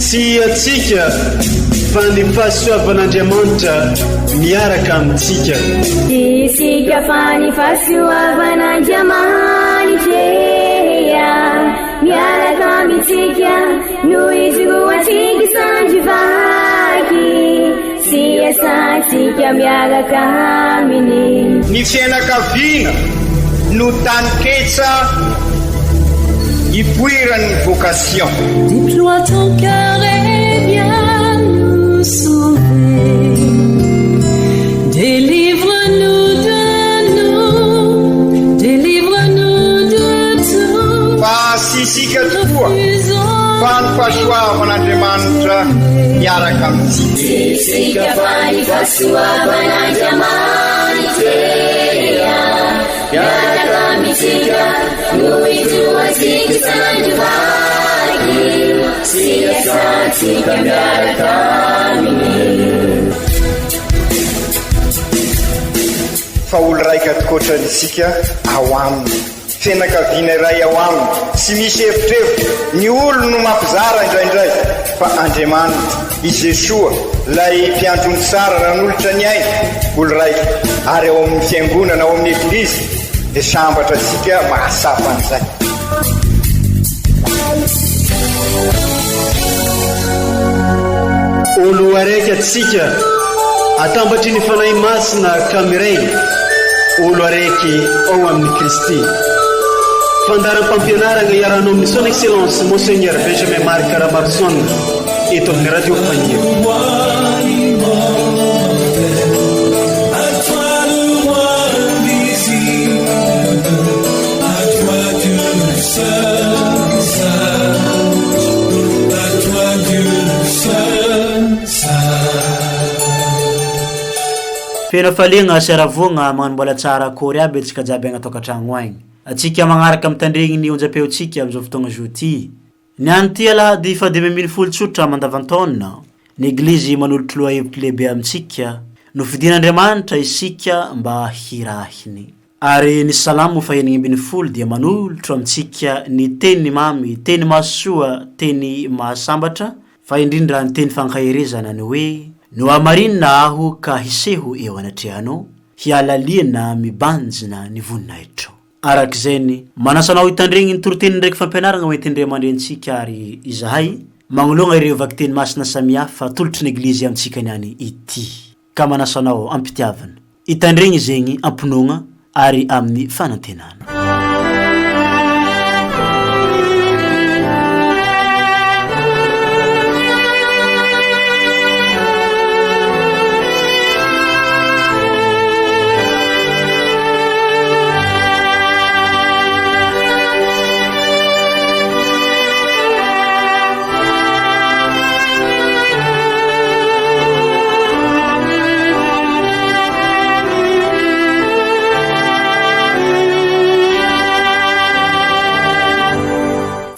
Sy atsika fa ny fahasoavan'Andriamanitra miaraka amintsika. Isika fa ny fahasoavan'Andriamanitra miaraka amintsika noho izy roantsika sandrivaky sy asantsika miaraka aminy. Ny fianakaviana no taniketsa ipoiran'ny vocation. Déploie ton cœur et viens nous sauver. Délivre-nous de tout. Fasisika tokoa fa ny fahasoavan'Andriamanitra miaraka amintsika. Isika fa ny fahasoavan'Andriamanitra miaraka amintsika noho izy roantsika sandrivaky sy asantsika miaraka aminy. Fa olo raika atikoatran'isika ao aminy, fianakaviana iray ao aminy, sy misy hevitrevitra ny olo no mampizara indraindray, fa Andriamanitra i Jesoa lay mpiandrony tsara nanolotra ny aina olo raika, ary ao amin'ny fiangonana ao amin'ny eglizy dia sambatra antsika mahasapa an'izay. Olo araiky atsika atambatry ny fanahy masina kamiray, olo araiky ao amin'ny Kristy. Fandaram-pampianarana iaranao amin'ny son excellence Monseigneur Benjamin Marc Ramarson eto amin'ny radio Fagnier. Fena faligna saravogna magnambola tsara akory aby atsika jiaby agnaty tokantragno agny. Atsika magnaraka mitandregny ny onjam-peotsika amin'izao fotoagna zoti. Ny anty alahady fa 2024 tsotra mandavantaona, ny eglizy manolotra lohahevitra lehibe amintsika no fidin'Andriamanitra isika mba hirahiny. Ary ny salamo fa 2020 dia manolotra amintsika ny teny mamy, teny mahasoa, teny mahasambatra, fa indrindra ny teny fankaherezana ny hoe no amarinina aho ka hiseho eo anatrehanao, hialaliana mibanjina ny voninahitro. Arak'izany manasanao hitandregny ny toroteny ndraiky fampianarana hoentindray aman-drentsika ary izahay magnologna ireo vakiteny masina samihafa tolotry ny eglizy amintsika niany ity. Ka manasanao ampitiavana hitandregny zegny ampinogna ary amin'ny fanantenana.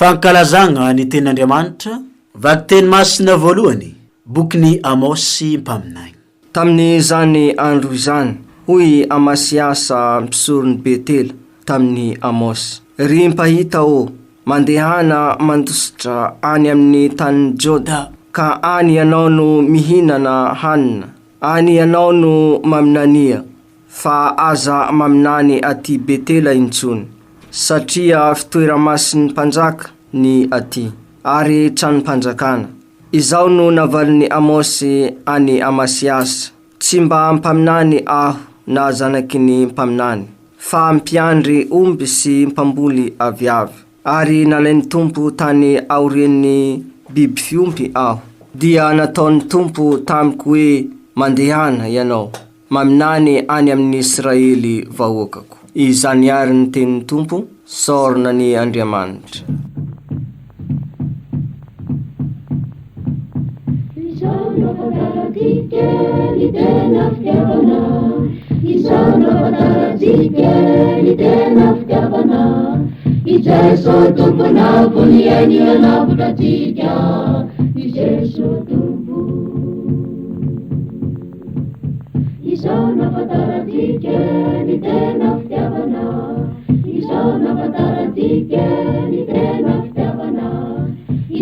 Fankalazagna ny ten'Andriamanitra, vakiteny masina voalohany, bokyny Amosy mpaminay. Tamin'ny zany andro izany, hoy Amasiasa mpisorony Betela tamin'ny Amosy. Ry mpahita o, mandehana mandositra any amin'ny tany Joda, ka any ianao no mihinana hanina, any ianao no maminania, fa aza maminany aty Betela intsony. Satria fitoeramasin'ny mpanjaka ny aty, ary tranom-panjakana. Izao no navaliny Amosy any Amasiasa, tsy mba mpaminany aho na zanaky ny mpaminany, fa mpiandry omby sy mpamboly aviavy. Ary nalainy tompo tany aoren'ny biby fiompy aho, dia nataony tompo tamiko hoe mandehana ianao, maminany any amin'ny Israely vahoakako. Izany ary ny tenin'ny tompo, sorona ny Andriamanitra.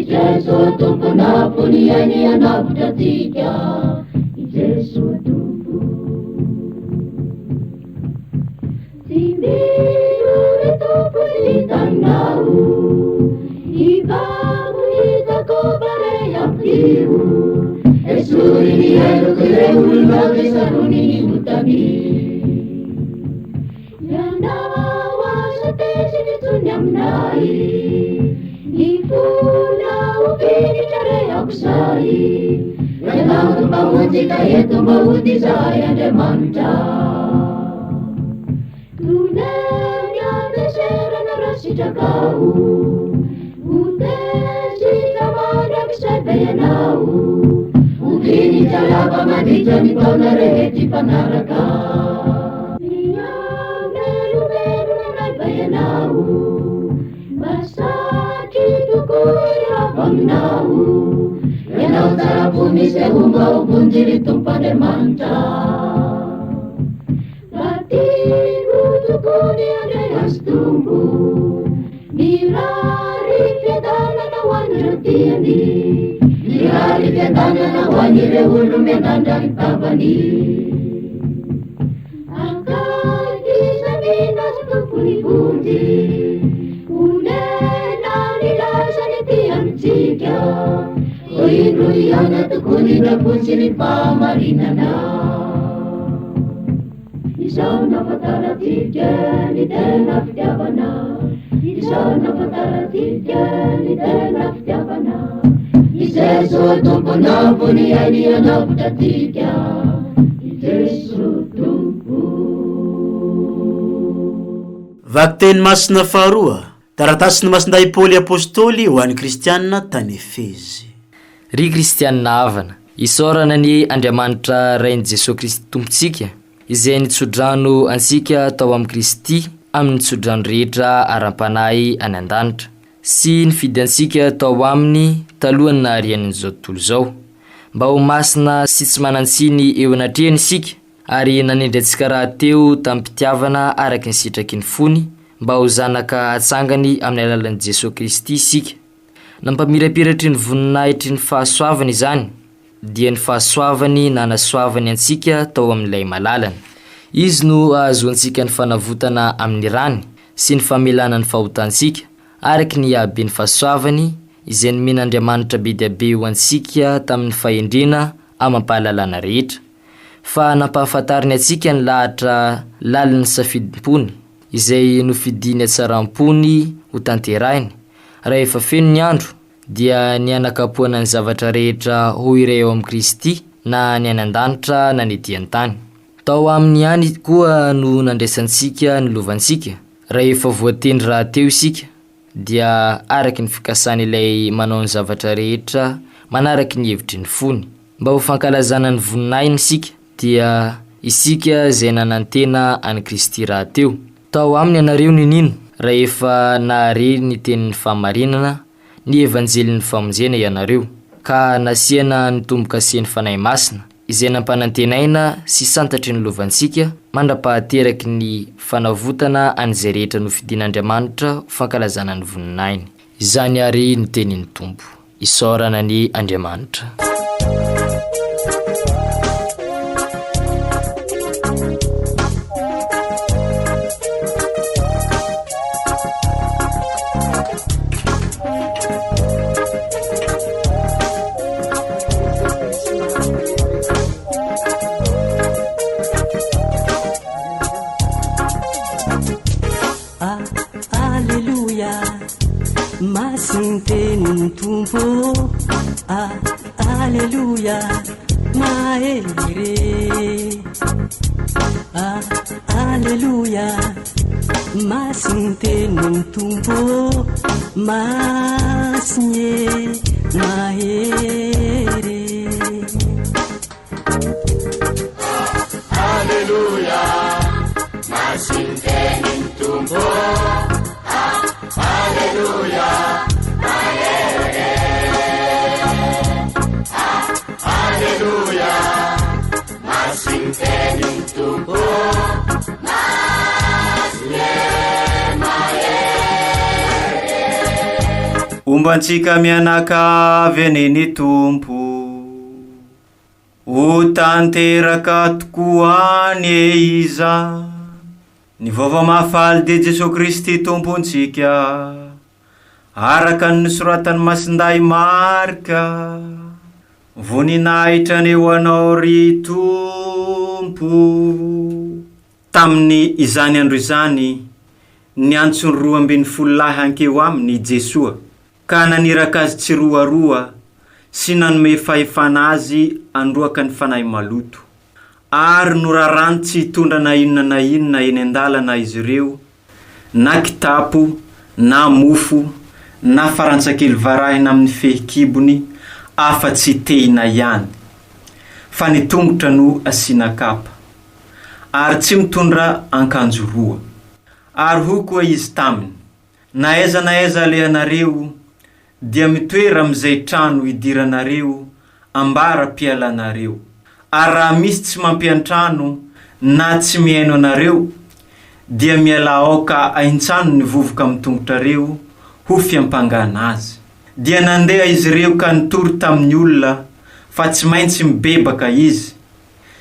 Jesu tumpunapu duniani anapotatika Yesu tupu Simbiru letupu litangau Ibamu itako bare yakiu Esuri ni elu kire ulmagi saruni mutabi Yanawa sa tesi nitunyamnai Ifuna upini chare aksai Yanau tumbawuti kaya tumbawuti saya demanta Tunanya desera narasi jakau Utesi kamada kisai bayanau Ukini jalaba madija mitona reheti panaraka Niya melu melu nanay bayanau Masaki tukuya paminau Yanau tarapuni se umau bunjiri tumpade manta Latiku tukuni ade astumbu Mirari kedana na waniratiani Mirari kedana na wanire ulu menanda itabani Akaki sabina tukuni bunji Unena nilasa nitian chika Ruiana tukuni na punsini pamarina na Isaw na pataratika ni tena ftiabana Isaw na pataratika ni tena ftiabana Iseso tumpo na puniani anaputatika Iseso tumpo Vakteny masina faharoa taratasiny masinday Paoly apôstôly ho an'ny kristianina tany Efezy. Ry kristianina havana, isaorana ny Andriamanitra rain'i Jesosy Kristy tompontsika, izay nitsodrano ansika tao amin'ny Kristy amin'ny nitsodrano rehetra aram-panahy any an-danitra, sy nifidy ansika tao aminy talohany naharian'izao tontolo zao, mba ho masina sy tsy manantsiny eo anatrehany isika, ary nanendry antsika raha teo tamin'ny mpitiavana araky ny sitraky ny fony, mba ho zanaka atsangany amin'ny alalan'i Jesosy Kristy isika. Nampamirapiratry ny voninahitry ny fahasoavany izany, dia ny fahasoavany nanasoavany antsika tao amin'ilay malalany. Izy no ahazoantsika ny fanavotana amin'ny rany sy ny famelana ny fahotantsika, araky ny habeany fahasoavany izay nomen'Andriamanitra be dia be ho antsika tamin'ny fahendrena amampahalalana rehetra. Fa nampahafantariny antsika ny lahatra lalin'ny safidim-pony, izay nofidiny atsaram-pony ho tanterahiny. Raha efa feno ny andro, dia ny anakapoana ny zavatra rehetra ho iray eo amin'ny Kristy, na ny any an-danitra na ny ety an-tany. Tao aminy ihany koa no nandraisantsika ny lovantsika. Raha efa voatendry raha teo isika, dia araky ny fikasana ilay manao ny zavatra rehetra manaraky ny hevitry ny fony. Mba ho fankalazana ny voninahiny isika, dia isika zay nanantena any Kristy raha teo. Tao aminy anareo ninino, raha efa nahare ny tenin'ny fahamarinana, ny evanjelin'ny famonjena ianareo, ka nasiana ny tombo-kasen'ny fanahy masina, izay nampanantenaina sy santatry ny lovantsika, mandra-pahateraky ny fanavotana an'izay rehetra nofidin'Andriamanitra ho fankalazana ny voninahiny. Izany ary ny tenin'ny tombo, isaorana ny Andriamanitra. Masintenin tumpo, alleluia, maere, alleluia, masintenin tumpo, masnye, maere. Alleluia, masintenin tumpo, alleluia. Ombantsika mianakavy aneny Tompo, ho tanteraka tokoa any iza. Ny vaovao mahafaly de Jesosy Kristy tompontsika, araka ny soratany masinday marika, voninahitra neo anao ry Tompo. Tamin'ny izany andro izany, ny antsony 12 lahy ankeo aminy Jesoa, ka naniraka azy tsiroaroa sy nanome fahefana azy androaka ny fanahy maloto. Ary norarany tsy tondra na inona eny andalana izy ireo, na kitapo, na mofo, na farantsakely varahina amin'ny fehikibony, afa-tsy tehina ihany, fa ny tongotra no asina kapa, ary tsy mitondra ankanjo roa. Ary ho koa izy taminy, na aiza alehanareo, dia mitoera am'izay trano idiranareo ambara-pialanareo. Ary raha misy tsy mampiantrano na tsy mihaino anareo, dia miala aoka aintsano ny vovoka amin'ny tongotrareo ho fiampangana azy. Dia nandeha izy ireo ka nitory tamin'ny olona, fa tsy maintsy mibebaka izy,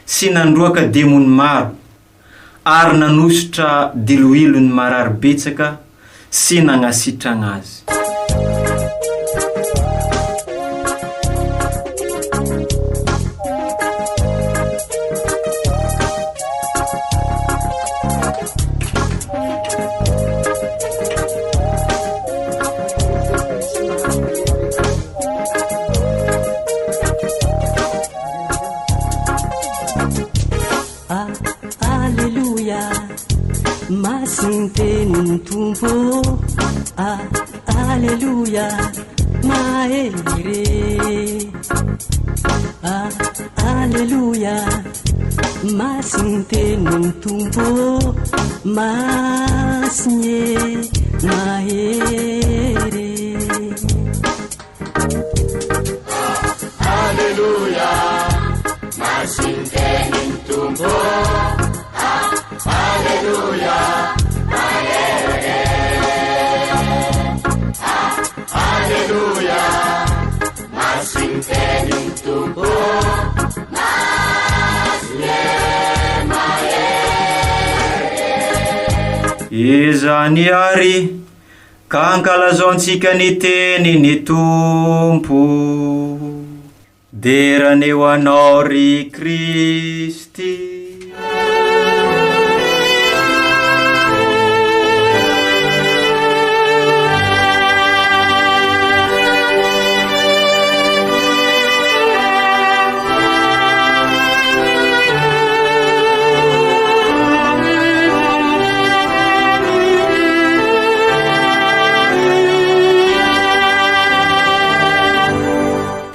sy nandroaka demony maro, ary nanositra diloilony marary betsaka sy nagnasitrana azy. Masintenin Tompo, Alleluia, maelire. Alleluia, masintenin Tompo, masnye, mahere. Alleluia, masintenin Tompo, Alleluia, Alleluia, masintenin Tompo, Izany ary ka ankalazontsika ny teniny Tompo, deraneo anao ry Kristy.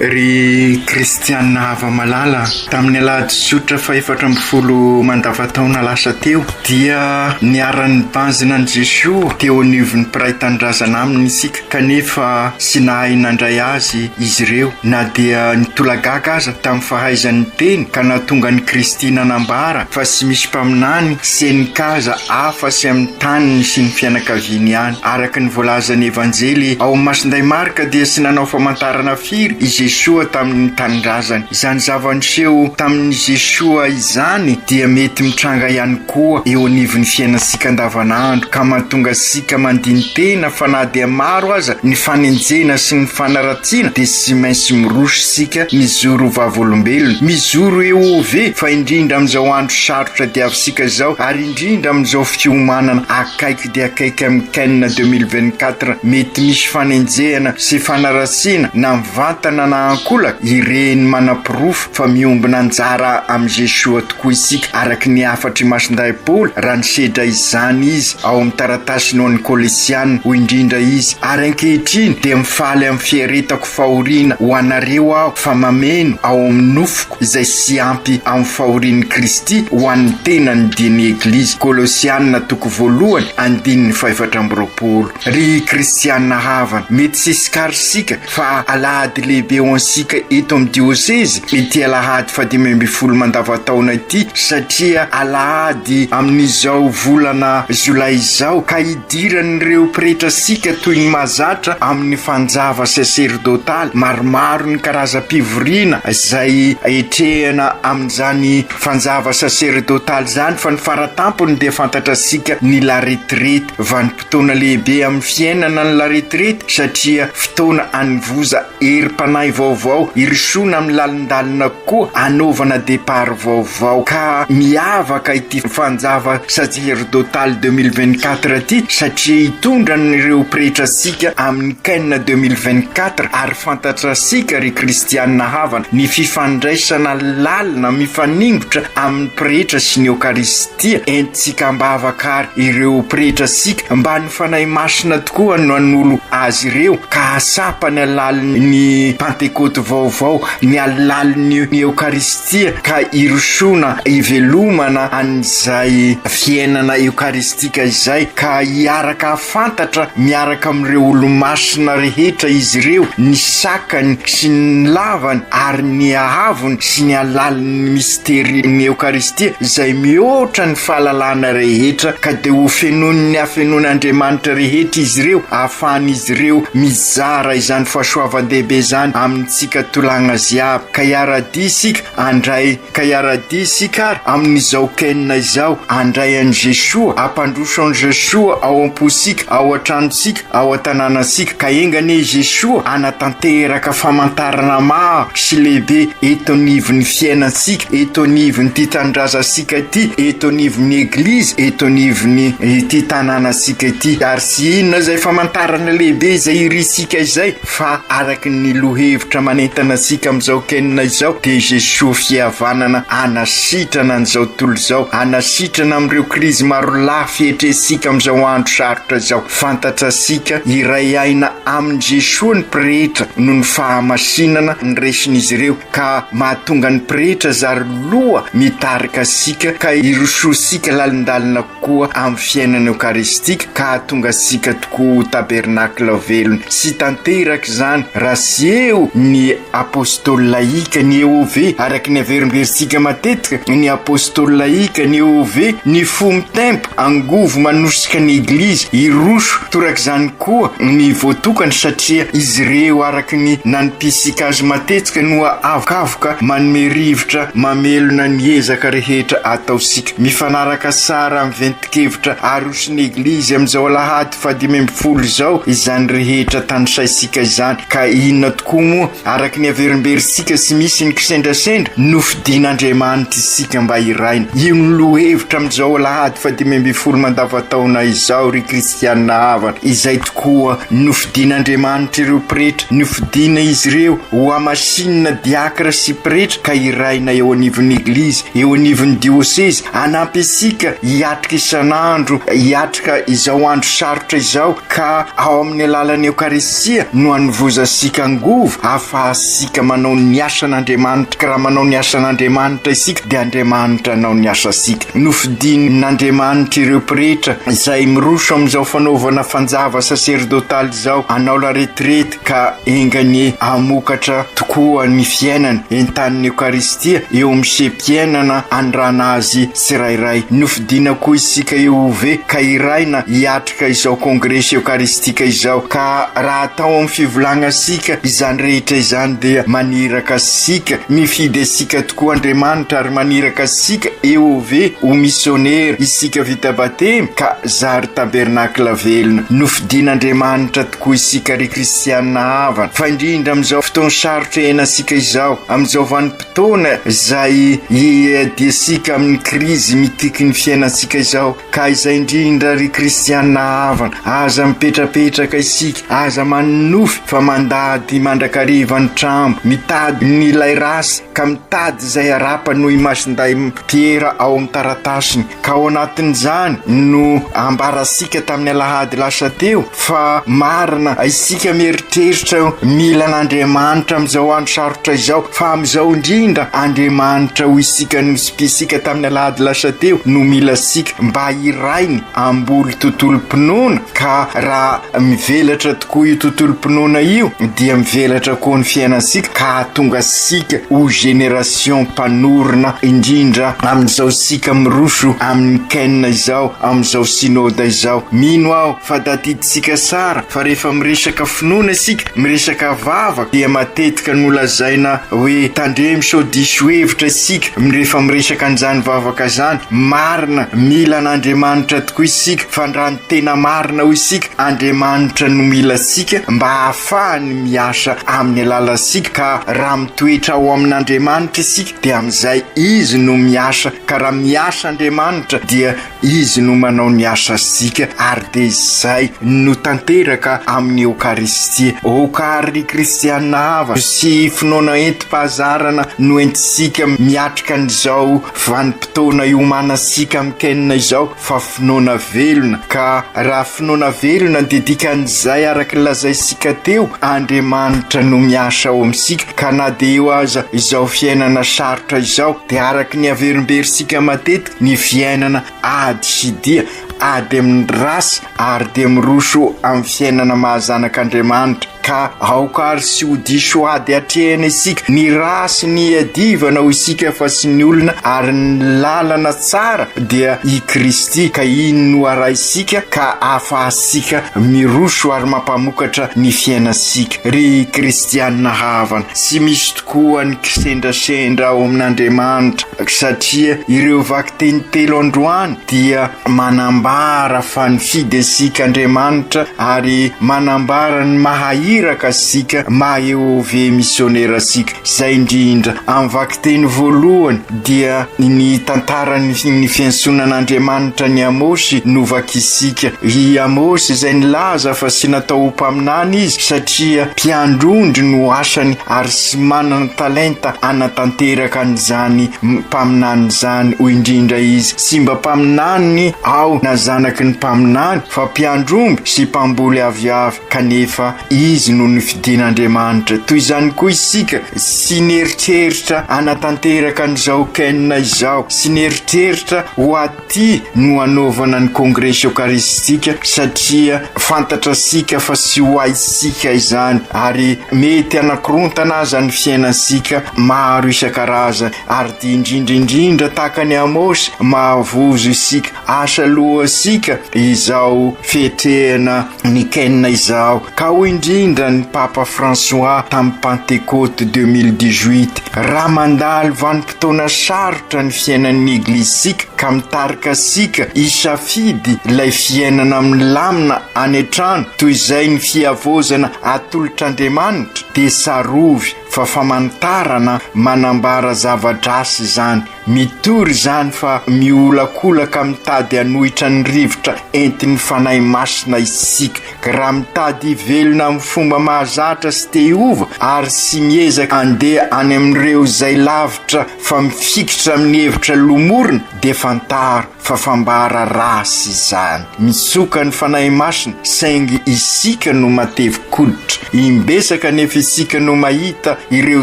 Ry kristianina hava malala, tamin'ny alahady zotra fa 14 mandavataona lasa teo, dia niaran'ny banjina ny Jesosy teo anivon'ny mpiray tanindrazana aminy isika, kanefa sy nahay nandray azy izy ireo, na dia nitolagaga aza tamin'ny fahaizan'ny teny ka nahatonga ny Kristy nanambara fa sy misy mpaminany sy nikaza hafa sy amin'ny taniny sy ny fianakaviany ihany. Araka ny voalazan'ny evanjely ao masinday marika dia sy nanao famantarana firy i Jesosy tamin'ny tanindrazany. Izany zava-niseho tamin'ny Jesosy izany dia mety mitranga ihany koa eo anivon'ny fiainantsika andavanandro, ka mahatonga sika mandiny tena fa na dia maro aza ny fanenjena sy ny fanaratsiana dia sy maintsy miroso sika mizoro vavolombelona, mizoro eo ve fa indrindra amin'izao andro sarotra diavisika zao, ary indrindra amin'izao fiomanana akaiky dia akaiky amin'ny canne 2024 mety misy fanenjehana sy fanaratsiana na mivantana na ankola ireny manapirofo fa miombina anjara amin'ny Jesosy tokoa isika. Araka ny afatry masinday Paoly raha nisedra izany izy ao amin'ny taratasy ny Kolosiana, ho indrindra izy ary ankehitriny dia mifaly amin'ny fieretako fahoriana ho anareo aho fa mameno ao amin'ny nofoko izay sy ampy amin'ny fahorian'ny Kristy ho an'ny tena ny dian'ny Eglizy. Kolosiana 2:5. Ry kristianina havana, mety sy sikarisika fa alahady lehibe ansika eto amin'ny diocese ity alahady 2024 mandavataona ity, satria alahady amin'izao volana jolay izao ka idiran'ireo pretrasika toy ny mahazatra amin'ny fanjava sacerdotal. Maromaro ny karazam-pivoriana izay etrehana amin'izany fanjava sacerdotal zany, fa ny faratampony dia fantatrasika ny la retraite, vanim-potoana lehibe amin'ny fiainana ny la retraite, satria fotoana anivoza erim-panahy vaovao, irisona amin'ny lalindalina koa anaovana départ vaovao. Ka miavaka ity fanjava sacerdotal 2024 ity satria hitondra ireo pretrasika amin'ny canne 2024 ary fantatrasika ry kristianina havana ny fifandraisana lalina mifaningotra amin'ny pretra sy ny eukaristia. Entsika mbavaka ary ireo pretrasika mba ny fanahy masina tokoa no an'olo azy ireo, ka asapany alaliny ny pentecote vaovao, ny alaliny ny eukaristia, ka irosona ivelomana an'izay fiainana eukaristika izay, ka hiaraka fantatra miaraka amin'ireo olo masina rehetra izy ireo ny sakany sy ny lavany ary ny ahavony sy ny alaliny misteri ny eukaristia izay mihoatra ny fahalalana rehetra, ka dia ho fenon'ny afenon'Andriamanitra rehetra izy ireo, ahafahan'izy ireo mizara izany fahasoavan-dehibe zany amintsika tolagna ziaby. Ka iara-disika andray, ka iara-disika ary amin'izao kenina izao andray an'i Jesoa, ampandroso an'i Jesoa ao am-posika, ao an-tranosika, ao an-tanànasika, ka engane Jesoa anatanteraka famantarana maro sy lehibe eto anivon'ny fiainansika, eto anivon'ny ty tanindrazasika ity, eto anivon'ny eglizy, eto anivon'ny ty tanànasika ity. Ary sy inona zay famantarana lehibe izay irisika izay fa araky ny lohevitra manentana sika amin'izao kenina izao dia Jesoa fihavanana anasitrana an'izao tolo izao, anasitrana amin'ireo krizy maro lafy etresika amin'izao andro sarotra izao. Fantatra sika iray aina amin'ny Jesoa ny pretra no ny fahamasinana ny resin'izy ireo, ka mahatonga ny pretra zary loha mitarika sika, ka iroso sika lalindalina koa amin'ny fiainana eukaristika, ka hatonga sika tokoa tabernakla velona. Sy tanteraka zany raha sy eo ny apôstôly laïka, ny EOV araky ny averimberisika matetika, ny apôstôly laïka, ny EOV, ny fomy tempo angovo manosika ny eglizy iroso torak' zany koa ny voatokany, satria izy ireo araky ny nanimpisika azy matetika no avokavoka manome rivotra mamelona ny ezaka rehetra ataosika. Mifanaraka sara amin'ny ventikevitra arosiny eglizy amin'izao alahady 2024 izao izany rehetra tanisaisika izany. Ka inona tokoa moa araky ny averimberisika sy misy ny kisendrasendra nofidian'Andriamanitra isika mba iraina. Io ny lohevitra amin'izao alahady 2024 mandavataona izao ry kristianina havana, izay tokoa nofidian'Andriamanitra ireo pretra, nofidina izy ireo ho amasinina diakra sy pretra, ka iraina eo anivon'ny eglizy, eo anivon'ny diocese, anampy isika hiatrika isan'andro, hiatrika izao andro sarotra izao, ka ao amin'ny alalan'ny eukaristia no anivozasika angovo ahafahasika manao ny asan'Andriamanitra. Ka raha manao ny asan'Andriamanitra isika dia Andriamanitra anao ny asasika. Nofidin'Andriamanitra ireo pretra izay miroso amin'izao fanaovana fanjava sacerdotal izao, anao la retraite, ka engany amokatra tokoa ny fiainana entan'ny eukaristia eo amin'ny sempiainana andrana azy tsirairay. Nofidina koa isika EOV, ka iraina hiatrika izao kongresa eukaristika izao, ka raha atao amin'ny fivolagnasika izany rehetra izany dia maniraka sika, mifidy sika tokoa Andriamanitra ary maniraka sika EOV ho missionnaire isika vita batemy, ka zary tabernakla velona. Nofidin'Andriamanitra tokoa isika ry kristianina havana, fa indrindra amin'izao fotoana sarotra iainasika izao, amin'izao vanim-potoana izay iadiasika amin'ny krizy mitiky ny fiainasika izao, ka izay indrindra ry kristianina havana aza mipetrapetraka isika, aza manofy fa mandady mandrakariva ny trambo, mitady ny lay rasy, ka mitady izay arapa no imasinday Piera ao amin'ny taratasiny, ka ao anatin'izany no ambarasika tamin'ny alahady lasa teo fa marina isika mieritreritra mila an'Andriamanitra amin'izao andro sarotra izao, fa amin'izao indrindra Andriamanitra ho isika nosipesika tamin'ny alahady lasa teo no mila sika mba irainy amboly tontolo-pinoana. Ka raha mivelatra tokoa io tontolo-pinoana io dia mivelatra manitra koa ny fiainantsika ka tonga sika ho génération mpanorona indrindra amin'izao sika miroso amin'ny kenina izao amin'izao synôda izao. Mino aho fa tadiditsika sara fa rehefa miresaka finoana sika miresaka vavaka dia matetika nolazaina hoe tandremo sao diso hevitra sika rehefa miresaka an'izany vavaka zany. Marina mila an'Andriamanitra tokoa isika fa raha ny tena marina ho isika Andriamanitra no mila sika mba hahafahany miasa amin'ny alala sika ka raha mitoetra ao amin'Andriamanitra isika dia amin'izay izy no miasa ka raha miasa Andriamanitra dia izy no manao ny asa sika ary dia izay no tanteraka amin'ny Eukaristia. Okary kristianina hava sy finoana enti-pahazarana no entisika miatrika an'izao vanim-potoana iomanasika amin'ny kenina izao fa finoana velona ka raha finoana velona dia dikan'izay araka lazaisika teo Andriamanitra no miasa ao amintsika ka na dia eo aza izao fiainana sarotra izao dia araka ny averimberisika matetika ny fiainana ady sy dia ady amin'ny rasa ary dia miroso amin'ny fiainana mahazanak'Andriamanitra ka aokary sy ho diso ady atrehana isika ny rasy ny adivana ho isika fa sy ny olona ary ny lalana tsara dia i Kristy ka iny no araisika ka afahasika miroso ary mampamokatra ny fiainasika. Ry kristianina havana sy misy tokoa ny kisendrasendra ao amin'Andriamanitra satria ireo vaky teny telo androany dia manambara fa ny fidesika Andriamanitra ary manambara ny mahahiraka sika mahehove misionera sika. Zay indrindra amin'ny vaky teny voalohany dia ny tantarany ny fiantsonan'Andriamanitra ny Amosy no vakisika. I Amosy zay nilaza fa sy natao mpaminany izy satria mpiandrondry no asany ary sy manana talenta anatanteraka an'izany mpaminany zany. O indrindra izy sy mba mpaminany ao na zanaky ny mpaminany fa mpiandromby sy mpamboly aviavy kanefa izy no nifidian'Andriamanitra. Toy izany koa isika sy neritreritra anatanteraka an'izao kenina izao sy neritreritra ho aty no anaovana ny kongresa eukaristika satria fantatra sika fa sy ho aisika izany ary mety anakorontana aza ny fiainasika maro isan-karazany ary dia indrindra tahaka ny Amosy mahavozo isika asa loha sika izao fetrehana ny kenina izao. Ka ho indrindra ny Papa François tamin'ny Pentecôte 2018 raha mandalo vanim-potoana sarotra ny fiainan'ny Eglizisika ka mitarika sika isafidy ilay fiainana milamina any an-trano toy izay ny fiavozana atolotr'Andriamanitra dia sarovy fa famantarana manambara zava-drasy zany. Mitory zany fa miolakolaka mitady hanohitra ny rivotra entin'ny fanahy masina isika raha mitady velona amin'ny fomba mahazatra sy te hiova ary sy miezaka andeha any amin'ireo zay lavitra fa mifikitra amin'ny hevitra lomorina dia fantaro fa fambara rasy zany. Mitsoka ny fanahy masina saingy isika no matevi-koditra. Imbesaka nefa isika no mahita ireo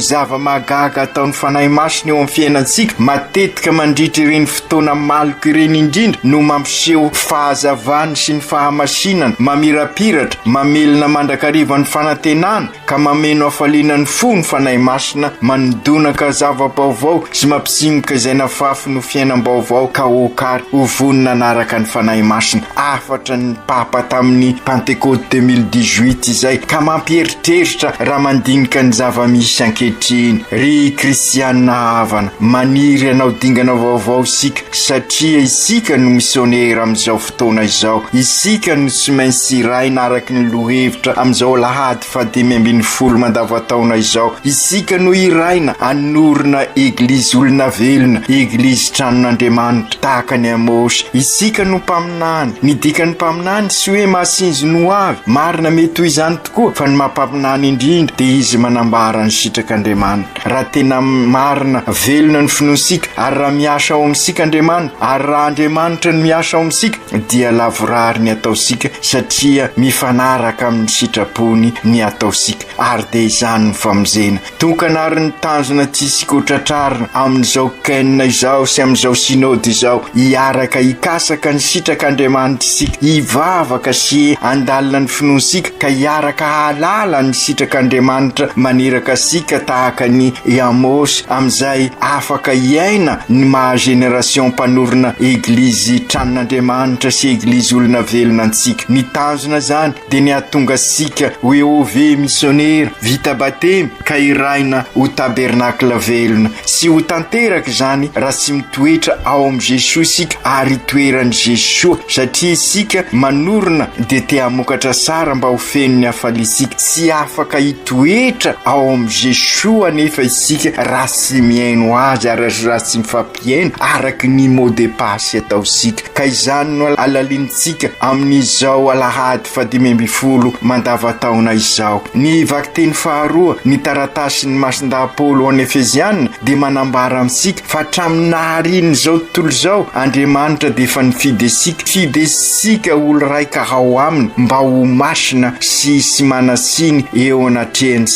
zava-magaga ataon'ny fanahy masina eo amin'ny fiainantsika matetika mandritra ireny fotoana maloka ireny indrindra no mampiseho fahazavany sy ny fahamasinana mamirapiratra mamelona mandrakariva ny fanantenana ka mameno hafaliana ny fo ny fanahy masina manodonaka zava-baovao sy mampisimoka izay nafafy no fiainam-baovao ka okary ho vonina anaraka ny fanahy masina. Afatra ny Papa tamin'ny Pentecôte 2018 izay ka mampieritreritra raha mandinika ny zava-misy ankehitriny. Ry kristianina havana maniry anao dingana vaovao sika satria isika no misionera amin'izao fotoana izao. Isika no tsy maintsy raina araka ny lohevitra amin'izao alahady 520 mandavataona izao. Isika no iraina anorina eglizy olona velona, eglizy tranon'Andriamanitra tahaka ny Amosy. Isika no mpaminany. Ny dikan'ny mpaminany sy hoe mahasinzy no avy marina mety ho izany tokoa fa ny mampaminany indrindra dia izy manambara ny sitrak'Andriamanitra. Raha tena marina velona ny finoansika ary raha miasa ao amintsika Andriamanitra ary raha Andriamanitra ny miasa ao amintsika dia lavorary ny ataosika satria mifanaraka amin'ny sitrapony ny ataosika ary dia izany ny famonjena. Tokana ary ny tanjona tiasika ho tratrarina amin'izao kenina izao sy amin'izao sinody izao hiaraka hikasaka ny sitrak'Andriamanitra isika hivavaka sy andalina ny finoansika ka hiaraka halala ny sitrak'Andriamanitra maneraka sika tahaka ny Amosy amin'izay afaka iaina ny maha génération mpanorona eglizy tranon'Andriamanitra sy eglizy olona velona antsika. Ny tanjona zany dia ny ahatonga sika hoe missionnaire vita batemy ka iraina ho tabernakla velona sy ho tanteraka zany raha sy mitoetra ao amin'ny Jesosy sika ary toeran'i Jesosy satria sika manorona dia te hamokatra sara mba ho feno ny hafalisika sy afaka hitoetra ao amin'ny Jesosy anefa isika raha sy miaino azy ary raha sy mifampiaino araka ny mot de passe ataosika. Ka izany no alalintsika amin'izao alahady 2024 mandavataona izao. Ny vakiteny faharoa ny taratasin'ny masindaha-Paolo any Efeziana dia manambara amintsika fa hatramin'ny zao tontolo zao Andriamanitra dia efa fidesika olo raika ao aminy mba ho masina sy manasiny eo anatrehany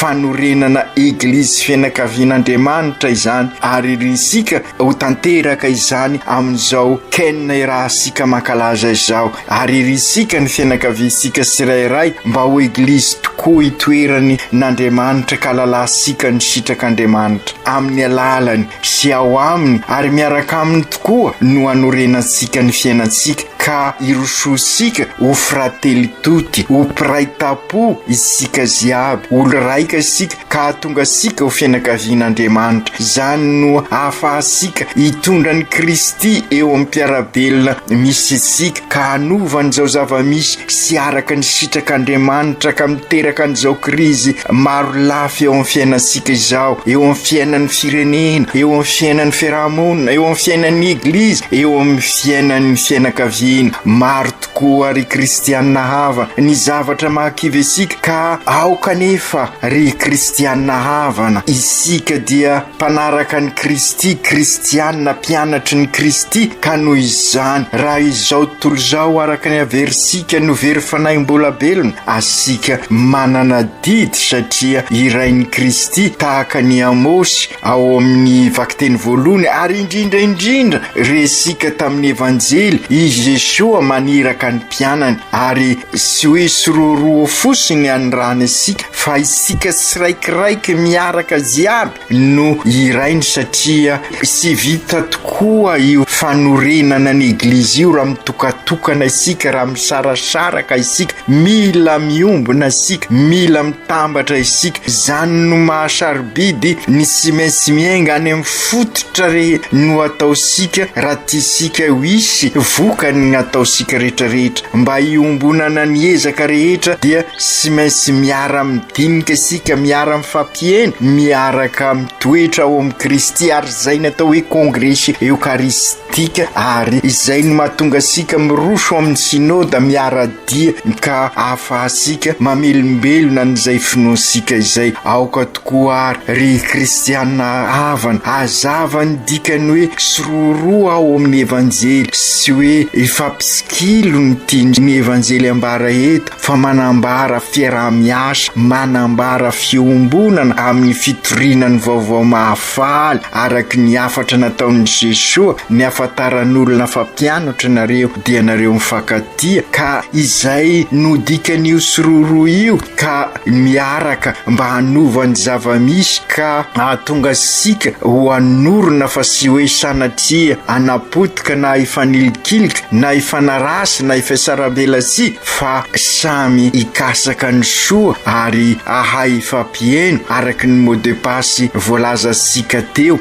fanorenana eglizy fianakavian'Andriamanitra izany ary risika ho tanteraka izany amin'izao kenina irahasika mankalaza izao ary risika ny fianakaviasika tsirairay mba ho eglizy tokoa itoerany n'Andriamanitra ka lalasika ny sitrak'Andriamanitra amin'ny alalany sy ao aminy ary miaraka aminy tokoa no hanorenantsika ny fiainantsika ka irososika ho frately tutti ho piraitapo isika ziaby olo raika isika ka hatonga sika ho fianakavian'Andriamanitra. Zany no ahafahasika hitondra ny Kristy eo amin'ny mpiarabelona misy isika ka hanovany zao zava-misy sy araka ny sitrak'Andriamanitra ka miteraka an'izao krizy maro lafy eo amin'ny fiainansika izao, eo amin'ny fiainan'ny firenena, eo amin'ny fiainan'ny fiarahamonina, eo amin'ny fiainan'ny eglizy, eo amin'ny fiainan'ny fianakaviana. Maro tokoa ary kristianina hava ny zavatra mahakivy isika ka ao kanefa ry kristianina havana isika dia mpanaraka ny Kristy, kristianina mpianatry ny Kristy ka noho izany raha izao tontolo izao araka ny averisika no very fanahy mbola belona asika manana didy satria irain'ny Kristy tahaka ny Amosy ao amin'ny vakiteny voalohany ary indrindra resika tamin'ny evanjely izy Jesosy maniraka ny mpianany ary sy hoe siroroa fosiny anyrany isika fa isika tsiraikiraiky miaraka ziaby no irainy satria sy vita tokoa io fanorenana ny eglizy io raha mitokatokana isika raha misarasaraka isika mila miombona isika mila mitambatra isika zany no mahasarobidy ny sy maintsy miainga any amin'ny fototra no ataosika raha tiasika hisy vokany ataosika rehetrarehetra mba iombonana ny ezaka rehetra dia sy maintsy miara midinika isika miara mifampiena miaraka mitoetra ao amin'ny Kristy ary izay natao hoe kongresy eukaristika ary izay no mahatonga isika miroso amin'ny sinoda miaradia ka ahafahasika mamelombelona n'izay finoansika izay aoka tokoa ary ry kristianina havana azava ny dikany hoe siroroa ao amin'ny evanjely sy hoe ifampisikilo ny tingy ny evanjely ambara eto fa manambara fiaraha-miasa manambara fiombonana amin'ny fitorinany vaovao mahafaly araky ny afatra nataon'i Jesosy ny afantaran'olona fampianatra nareo dia nareo mifankatia ka izay no dikan'io siroroa io ka miaraka mba hanovany zava-misy ka hahatonga sika ho anorona fa sy hoe sanatria anapotika na ifanilikilika na ifanarasy na ifasarabelasi fa samy ikasaka ny soa ary ahay ifampieno araky ny mot de passe voalaza sika teo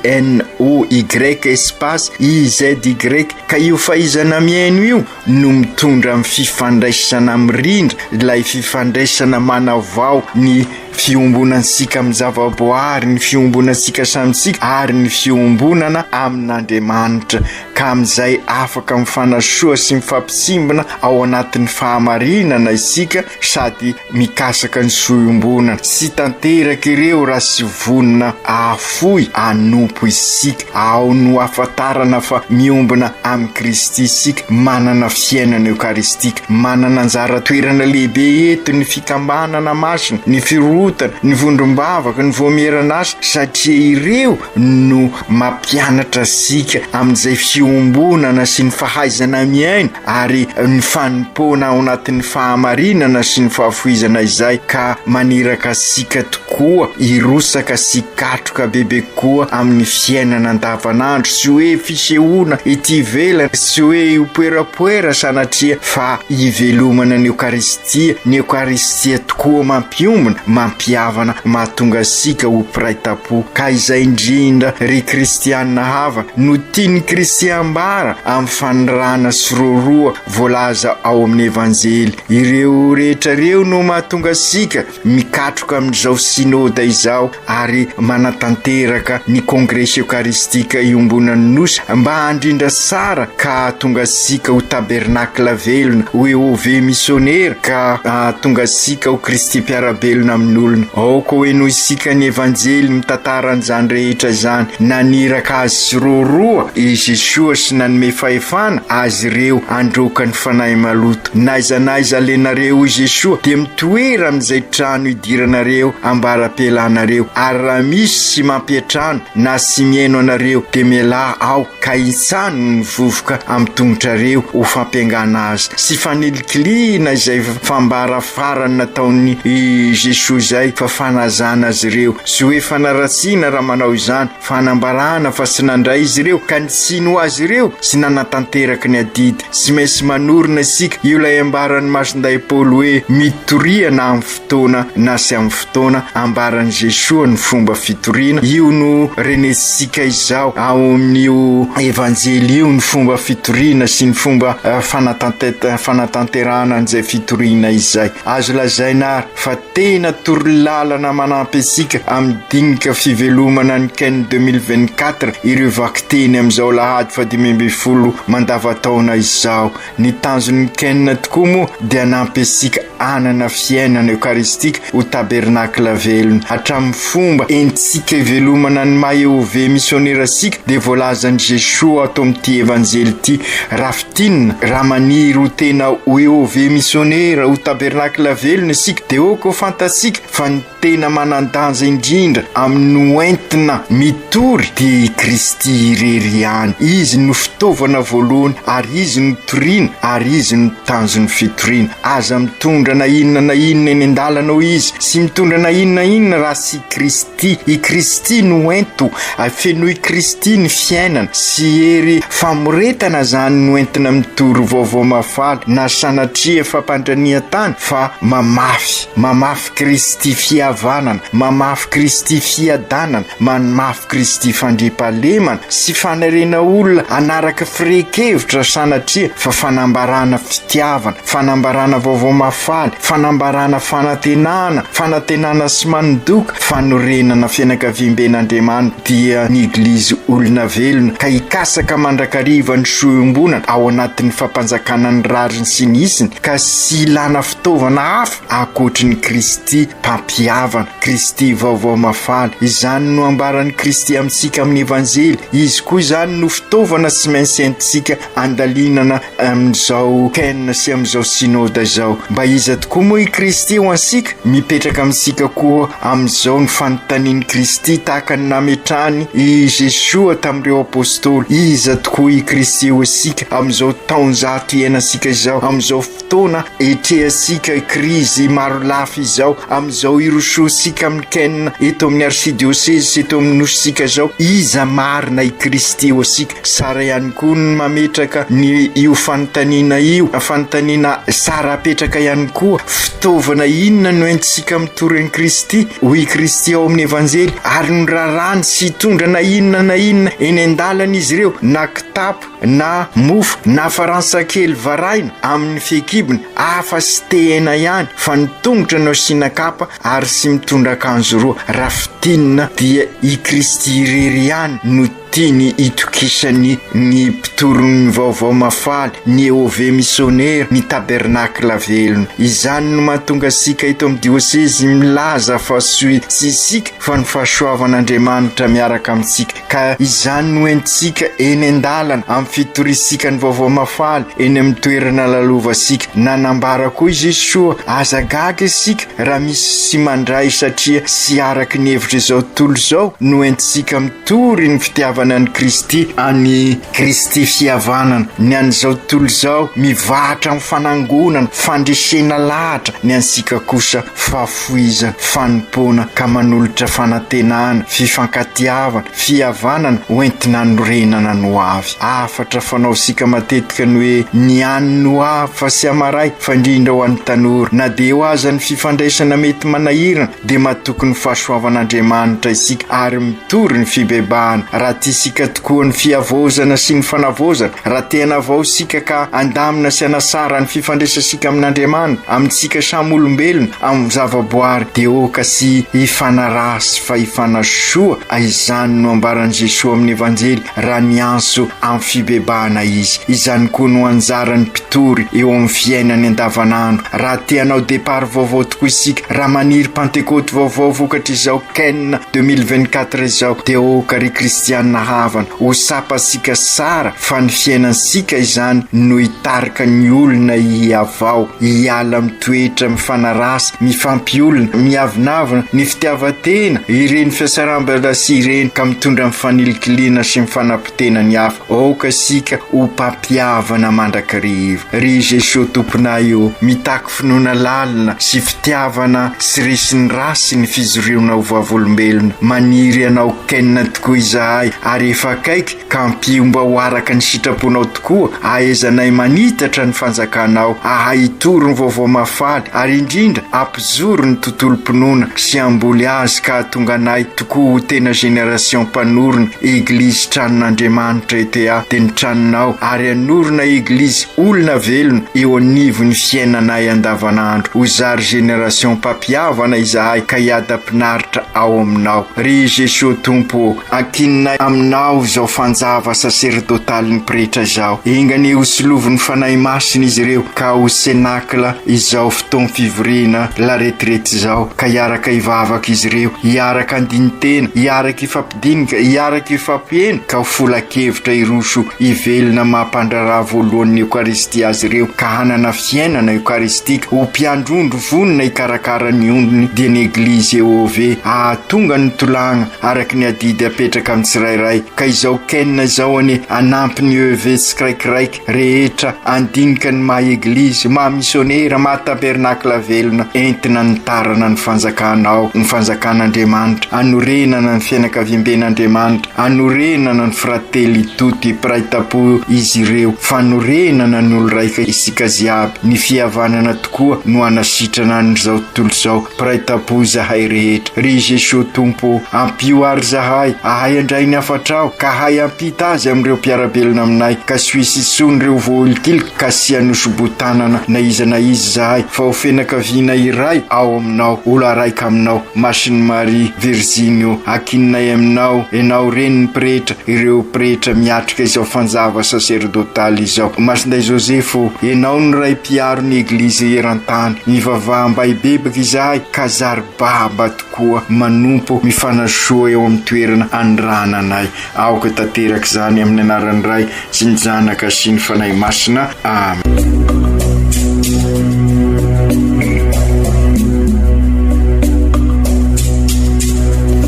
HENOY espace IZY ka io faizana miaino io no mitondra amin'ny fifandraisana mirindra ilay fifandraisana manavao ny fiombonantsika amin'ny zavaboary, ny fiombonantsika samitsika ary ny fiombonana amin'Andriamanitra, ka amin'izay afaka mifanasoa sy mifampitsimbana ao anatin'ny fahamarinana isika sady mikasaka ny soiombonana. Sy tanteraka ireo raha sy vonina afoy anompo isika ao no afatarana fa miombona amin'ny Kristy isika, manana fiainana eukaristika, manana anjara toerana lehibe eto ny fikambanana masina, ny firotana, ny vondrombavaka, ny voamieran'asa, satria ireo no mampianatra sika amin'izay fiombonana sy ny fahaizana miaina ary ny fanimpona ao anatin'ny fahamarinana sy ny fahafoizana izay, ka maniraka sika tokoa irosaka sy katroka bebe koa amin'ny fiainana andavanandro, sy hoe fisehoana ety ivelany, sy hoe upoerapoera sanatria fa ivelomana ny eukaristia, ny eukaristia tokoa mampiombona, mampiavana, mahatonga sika ho piraitam-po. Ka izay indrindra ry kristianina hava no tiany Kristy ambara amin'ny fanirana sy roroa voalaza ao amin'ny evanjely. Ireo rehetra reo no mahatonga sika mikatroka amin'izao sinôda izao ary manatanteraka ny kongresa eukaristika iombonan'ny nosy mba handrindra sara ka tonga sika ho tabernakla velona, ho EOV missionnaire, ka tonga sika ho Kristy piarabelona amin'olona. Aoko hoe noho isika ny evanjely mitantara an'izany rehetra zany, naniraka azy sy roroa i Jesosy sy nanome fahefana azy ireo androka ny fanahy maloto. Naizanaiza lenareo i Jesosy dia mitoera amin'izay trano idiranareo ambara-pialanareo, ary raha misy sy mampiatrano na sy miaino anareo dia miala ao ka insano ny vovoka amin'ny tongotrareo ho fampiangana azy. Sy fanelikilina izay fambara farany nataony i Jesosy zay fa fanazana azy ireo, sy hoe fanaratsiana raha manao izany, fanambarana fa sy nandray izy ireo ka nitsino azy ireo sy nanatanteraka ny adidy. Sy maintsy manorina isika io lay ambaran'ny masinday Paoly hoe mitoria na amin'ny fotoana na sy amin'ny fotoana, ambaran'i Jesosy ny fomba fitoriana. Io no renesika izao ao amin'io evanjely io, ny fomba fitoriana sy ny fomba fanatanterana an'izay fitoriana izay. Azo lazaina fa tena torolalana manampy isika amin'ny dinika fivelomana ny Ken 2024 ireo vakiteny amin'izao Alahady 2024 mandavataona izao. Ny tanjon'ny Ken tokoa moa dia nampy isika anana fiainana eukaristika ho tabernakla velona, hatramin'ny fomba entsika ivelomana ny maha EOV missionnaire sika dia voalazan'i Jesosy ato amin'ity evanjely ity. Raha fitinina, raha maniry ho tena ho EOV missionnaire ho tabernakla velona isika dia oko fantasika fa ny tena manandanja indrindra amin'ny oentina mitory dia Kristy irery ihany. Izy no fitaovana voalohany ary izy no toriana ary izy no tanjon'ny fitoriana. Aza mitondra na inona eny an-dalana ho izy, sy mitondra na inona raha sy Kristy. I Kristy no ento, feno i Kristy ny fiainana, sy ery famoretana zany no entina mitory vaovao mafaly na sanatria fampandrania tany, fa mamafy Kristy fihavanana, mamafy Kristy fiadanana, mamafy Kristy fandripahalemana sy fanarena olona anaraka firehekevitra sanatria fa fanambarana fitiavana, fanambarana vaovao mafaly, fanambarana fanantenana sy mandoka, fanorenana fianakaviam-ben'Andriamanitra dia ny Eglizy olona velona, ka hikasaka mandrakariva ny soiombonana ao anatin'ny fampanjakana ny rariny sy ny isiny, ka sy ilana fitaovana hafa ankoatry ny Kristy mpampiavana, Kristy vaovao mafaly. Izany no ambaran'ny Kristy amintsika amin'ny evanjely. Izy koa izany no fitaovana sy maintsy entintsika andalinana amin'izao Ken sy amin'izao sinôda izao. Mba iza tokoa moa i Kristy ho ansika, mipetraka amintsika koa amin'izao ny fanontanian'i Kristy tahaka ny nametrany i Jesosy tamin'ireo apôstôly. Iza tokoa i Kristy ho ansika amin'izao taonjato iainasika izao, amin'izao fotoana etrehasika krizy maro lafy izao, amin'izao irososika amin'ny Ken eto amin'ny arsidioseze sy eto amin'ny nositsika izao. Iza marina i Kristy ho ansika. Sara ihany koa ny mametraka ny io fanontaniana io, fanontaniana sara apetraka ihany koa fitaovana inona no entsika mitory an'i Kristy, hoy Kristy ao amin'ny evanjely, ary ny rarany sy tondra na inona eny an-dalana izy ireo, na kitapo na mofo na faransakely varaina amin'ny fekibona, afa sy tehena ihany fa ny tongotra no asiana kapa ary sy mitondra akanjo roa. Raha fitinina dia i Kristy irery ihany no tiany itokisany ny mpitorony vaovao mafaly, ny EOV missionnaire, ny tabernakla velona. Izany no mahatonga asika ito amin'ny diosezi milaza fa soe sy isika fa ny fahasoavan'Andriamanitra miaraka amintsika, ka izany no entsika eny an-dalana amin'ny fitorisika ny vaovao mafaly eny amin'ny toerana lalovasika. Nanambara koa izy soa azagaga isika raha misy sy mandray satria sy araky ny hevitra izao tontolo izao no entsika mitory ny fitiavana ny Kristy, any Kristy fihavanana. Ny an'izao tontolo izao mivahatra amin'ny fanangonana, fandresena lahatra, ny ansika kosa fahafoizana, fanompona ka manolotra fanantenana, fifankatiavana, fihavanana hoentina norenana no avy. Afatra fanao sika matetika ny hoe ny any no avy fa sy amaray, fa indrindra ho an'ny tanora. Na dia ho aza ny fifandraisana mety manahirana dia mahatoky ny fahasoavan'Andriamanitra isika ary mitory ny fibebahana. Raha tia sika tokoa ny fiavozana sy ny fanavozana, raha tena avao sika ka andamina sy anasara ny fifandraisasika amin'Andriamanitra, amintsika samy olombelona, amin'ny zavaboary, dia oka sy ifanarasy fa ifanasoa. Izany no ambaran'i Jesosy amin'ny evanjely, raha nianso amin'ny fibebahana izy. Izany koa no anjarany mpitory eo amin'ny fiainany andavanandro. Raha tianao départ vaovao tokoa isika, raha maniry Pentecote vaovao vokatra izao Ken 2024 izao, dia oka ry kristianina havana ho sapasika sara fa ny fiainansika izany no hitarika ny olona hiavao, hiala mitoetra mifanarasy, mifampiolona, miavinavina, ny fitiavatena, ireny fiasarambela sy ireny ka mitondra mifanilikilina sy mifanapitena ny hafa. Oka sika ho mpampiavana mandrakariva. Ry Jesosy tomponay io mitaky finoana lalina sy fitiavana sy resiny rasy ny fizoriona ho vavolombelona. Maniry anao kenina tokoa izahay ary efa akaiky ka mpiomba ho araka ny sitraponao tokoa, ahaizanay manitatra ny fanjakanao, ahahitory ny vaovao mafaly ary indrindra ampizoro ny tontolo-pinoana sy amboly azy ka tonga anay tokoa ho tena génération mpanorona Église tranon'Andriamanitra ETA dia ny tranonao ary anorona Église olona velona eo anivon'ny fiainanay andavanandro. Ho zary génération mpampiavana izahay ka hiada-pinaritra ao aminao. Ry Jesosy Tompo, ankininay aminao izao fanjava sacerdotaly ny pretra izao, engany ho solovin'ny fanahy masina izy ireo ka ho senakla izao fotoana fivoriana la retraite izao, ka hiaraka hivavaka izy ireo, hiaraka andinitena, hiaraka ifampidinika, hiaraka ifampiena, ka ho folakevitra iroso ivelona mampandraraha voalohan'ny Eukaristia azy ireo, ka hanana fiainana eukaristika, ho mpiandrondro vonona hikarakara ny ondrony dia ny Eglizy EOV ahatonga ny tolagna araky ny adidy apetraka amin'ny tsirairay. Ka izao kenina izao ane anampy ny EOV tsiraikiraiky rehetra andinika ny maha Eglizy, maha missionnaire, maha tabernakla velona entina nitarana ny fanjakanao, ny fanjakan'Andriamanitra, anorenana ny fianakaviamben'Andriamanitra, anorenana ny frately tuti praitapo izy ireo, fanorenana ny olo raika isika ziaby. Ny fihavanana tokoa no anasitrana n'izao tontolo izao, praitapo zahay rehetra. Ry Jesosy Tompo, ampio ary zahay, ahay andray ny afatrao, ka hay ampita azy amin'ireo mpiarabelona aminay, ka soisisony reo voolitiliky ka sy anosobotanana na iza zahay, fa ho fenakaviana iray ao aminao, OLOARAIKY aminao, Masiny Maria Virginio, ankininay aminao, enao reny ny pretra, ireo pretra miatrika izao fanjava sacerdotaly izao. Masinday Josefo, enao ny ray mpiaro ny Eglizy eran-tany, mivavaha-mba hibebaka izahay, ka zaribaba tokoa manompo mifanasoa eo amin'ny toerana andrananay. Aoka tanteraka izany amin'ny anaran'ny Ray sy ny Zanaka sy ny Fanahy Masina. Amen.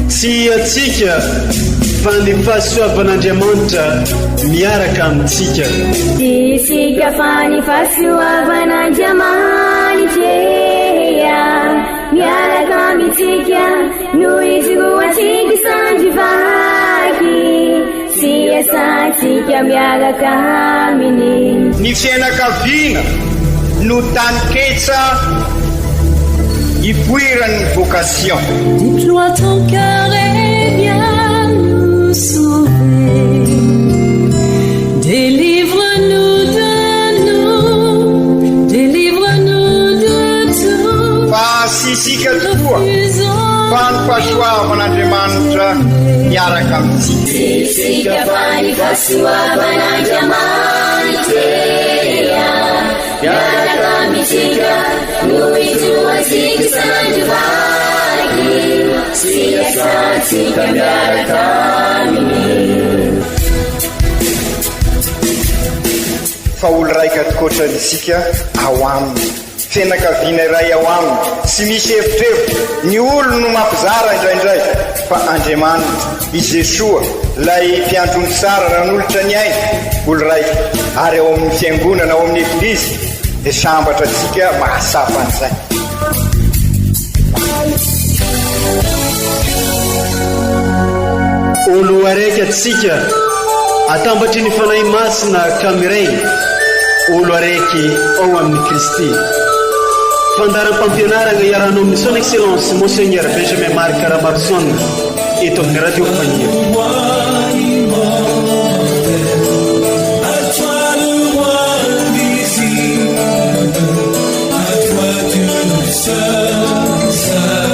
Sy atsika fa ny fahasoavan'Andriamanitra miaraka amintsika. Isika fa ny fahasoavan'Andriamanitra miaraka amintsika, noho izy roa tsika sandrivaky, sy asantsika miaraka aminy. Ny fianakaviana no taniketsa ipoiran'ny vocation. Déploie ton cœur et viens nous sauver. Délivre-nous de nous, délivre-nous de tout. Fa sisika tokoa fa ny fahasoavan'Andriamanitra miaraka amintsika. Miaraka amintsika no itoazika sandovaky, siasantsika miaraka aminy. Fa olo raika tokoatran'isika ao aminy, fianakaviana iray ao aminy, tsy misy hevitrevitra. Ny olo no mampizara indraindray, fa Andriamanitra i Jesoa lay mpiandrony tsara ranolotra ny aina, olo raika. Ary ao amin'ny fiangonana, ao amin'ny eglizy, dia sambatra antsika mahasapa an'izay. Olo araiky atsika atambatry ny fanahy masina kamiray, olo araiky ao amin'ny Kristy. Fandaram-pampianarana iaranao amin'ny son excellence Monseigneur Benjamin Marc Ramarson eto amin'ny radio Fania. Sun.